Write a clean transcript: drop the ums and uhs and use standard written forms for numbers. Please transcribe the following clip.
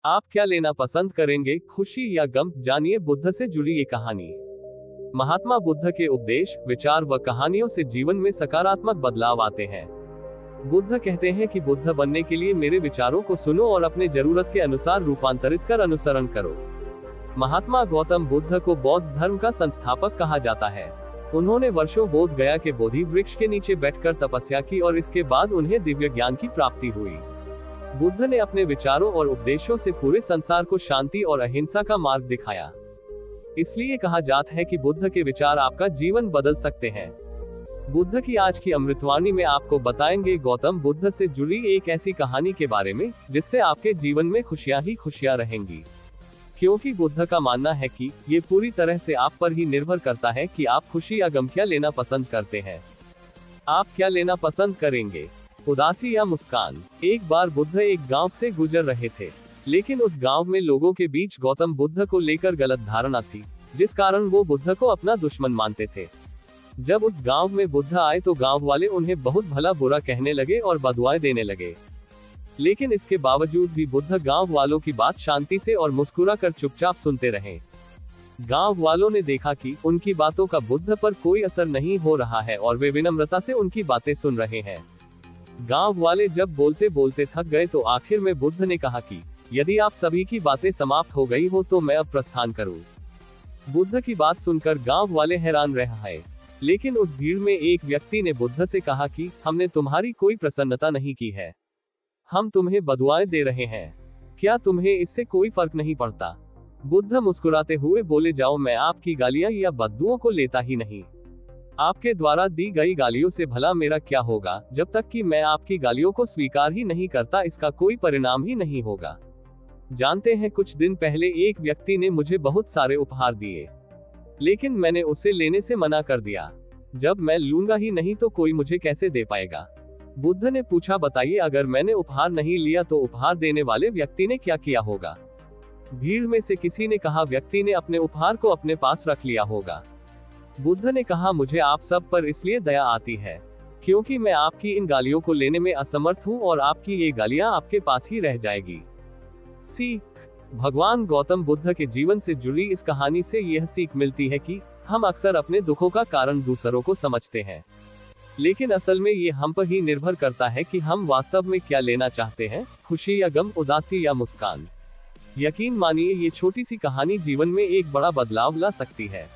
आप क्या लेना पसंद करेंगे, खुशी या गम? जानिए बुद्ध से जुड़ी ये कहानी। महात्मा बुद्ध के उपदेश, विचार व कहानियों से जीवन में सकारात्मक बदलाव आते हैं। बुद्ध कहते हैं कि बुद्ध बनने के लिए मेरे विचारों को सुनो और अपने जरूरत के अनुसार रूपांतरित कर अनुसरण करो। महात्मा गौतम बुद्ध को बौद्ध धर्म का संस्थापक कहा जाता है। उन्होंने वर्षों बोध गया के बोधि वृक्ष के नीचे बैठकर तपस्या की और इसके बाद उन्हें दिव्य ज्ञान की प्राप्ति हुई। बुद्ध ने अपने विचारों और उपदेशों से पूरे संसार को शांति और अहिंसा का मार्ग दिखाया। इसलिए कहा जाता है कि बुद्ध के विचार आपका जीवन बदल सकते हैं। बुद्ध की आज की अमृतवाणी में आपको बताएंगे गौतम बुद्ध से जुड़ी एक ऐसी कहानी के बारे में जिससे आपके जीवन में खुशियां ही खुशियां रहेंगी। क्योंकि बुद्ध का मानना है कि ये पूरी तरह से आप पर ही निर्भर करता है कि आप खुशी या गम क्या लेना पसंद करते हैं। आप क्या लेना पसंद करेंगे, उदासी या मुस्कान? एक बार बुद्ध एक गांव से गुजर रहे थे, लेकिन उस गांव में लोगों के बीच गौतम बुद्ध को लेकर गलत धारणा थी, जिस कारण वो बुद्ध को अपना दुश्मन मानते थे। जब उस गांव में बुद्ध आए तो गांव वाले उन्हें बहुत भला बुरा कहने लगे और बदुआएं देने लगे। लेकिन इसके बावजूद भी बुद्ध गांव वालों की बात शांति से और मुस्कुरा कर चुपचाप सुनते रहे। गांव वालों ने देखा कि उनकी बातों का बुद्ध पर कोई असर नहीं हो रहा है और वे विनम्रता से उनकी बातें सुन रहे हैं। गांव वाले जब बोलते बोलते थक गए तो आखिर में बुद्ध ने कहा कि यदि आप सभी की बातें समाप्त हो गई हो तो मैं अब प्रस्थान करूं। बुद्ध की बात सुनकर गांव वाले हैरान रह गए। लेकिन उस भीड़ में एक व्यक्ति ने बुद्ध से कहा कि हमने तुम्हारी कोई प्रसन्नता नहीं की है, हम तुम्हें बदुआएं दे रहे हैं, क्या तुम्हें इससे कोई फर्क नहीं पड़ता? बुद्ध मुस्कुराते हुए बोले, जाओ, मैं आपकी गालियां या बद्दुओं को लेता ही नहीं। आपके द्वारा दी गई गालियों से भला मेरा क्या होगा? जब तक कि मैं आपकी गालियों को स्वीकार ही नहीं करता, इसका कोई परिणाम ही नहीं होगा। जानते हैं, कुछ दिन पहले एक व्यक्ति ने मुझे बहुत सारे उपहार दिए, लेकिन मैंने उसे लेने से मना कर दिया। जब मैं लूंगा ही नहीं तो कोई मुझे कैसे दे पाएगा? बुद्ध ने पूछा, बताइए, अगर मैंने उपहार नहीं लिया तो उपहार देने वाले व्यक्ति ने क्या किया होगा? भीड़ में से किसी ने कहा, व्यक्ति ने अपने उपहार को अपने पास रख लिया होगा। बुद्ध ने कहा, मुझे आप सब पर इसलिए दया आती है क्योंकि मैं आपकी इन गालियों को लेने में असमर्थ हूं और आपकी ये गालियां आपके पास ही रह जाएगी। सीख। भगवान गौतम बुद्ध के जीवन से जुड़ी इस कहानी से यह सीख मिलती है कि हम अक्सर अपने दुखों का कारण दूसरों को समझते हैं, लेकिन असल में ये हम पर ही निर्भर करता है कि हम वास्तव में क्या लेना चाहते हैं, खुशी या गम, उदासी या मुस्कान। यकीन मानिए, ये छोटी सी कहानी जीवन में एक बड़ा बदलाव ला सकती है।